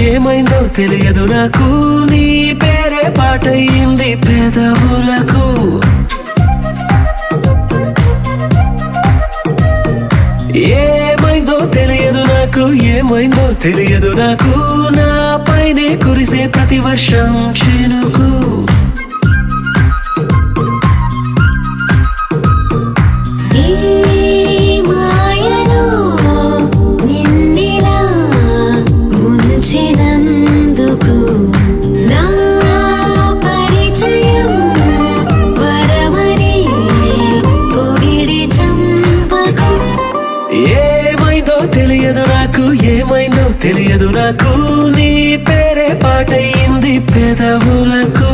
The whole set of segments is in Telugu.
ఏమైందో తెలియదు నాకు నీ పేరే పాటయింది పెదవులకు ఏమైందో తెలియదు నాకు ఏమైందో తెలియదు నాకు నా పైనే కురిసే ప్రతి వర్షం చినుకు ఏమైందో తెలియదు నాకు నీ పేరే పాటయింది పెదవులకు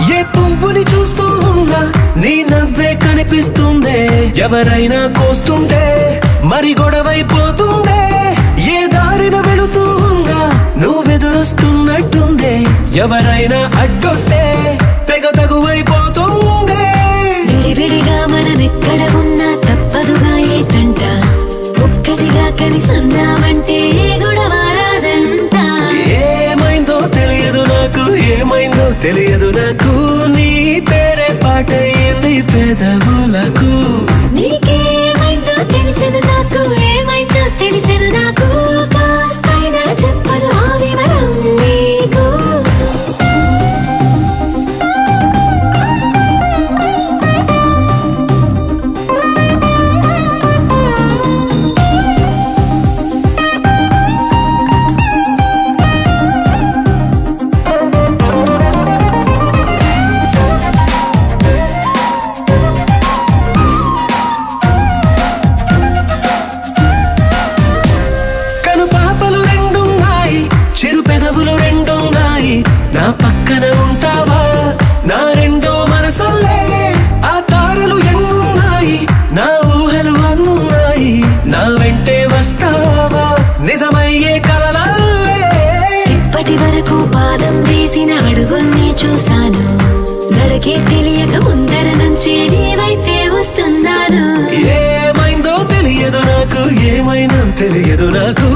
ఏ పువ్వుని చూస్తూ ఉన్నా నీ నవ్వే కనిపిస్తుందే ఎవరైనా కోస్తుంటే మరి గొడవైపోతుందే ఏ దారిన వెళుతూ ఉన్నా నువ్వెదురొస్తున్నట్టుందే ఎవరైనా అడ్డొస్తే తెగ తగువైపోతుందే విడివిడిగా మనమెక్కడ ఉన్నా తప్పదుగా ఏ తంట ఒక్కటిగా కలిసున్నామంటే గొడవ రాదంట ఏమైందో తెలియదు నాకు ఏమైందో తెలియదు నాకు నీ పేరే పాటయింది పెదవులకు నీకేమైందో తెలిసిన నాకు ఏమైందో తెలిసిన నాకు కాస్తైనా చెప్పను ఆ వివరం నీకు నా పక్కన ఉంటావా నా రెండో మనసల్లే ఆ తారలు ఎన్నున్నాయి నా ఊహలు అన్నున్నాయి నా వెంటే వస్తావా నిజమయ్యే కలలల్లే ఇప్పటి వరకు పాదం వేసిన అడుగుల్ని చూశాను నడకే తెలియక ముందర నుంచి నీ వైపే వస్తున్నాను ఏమైందో తెలియదు నాకు ఏమైందో తెలియదు నాకు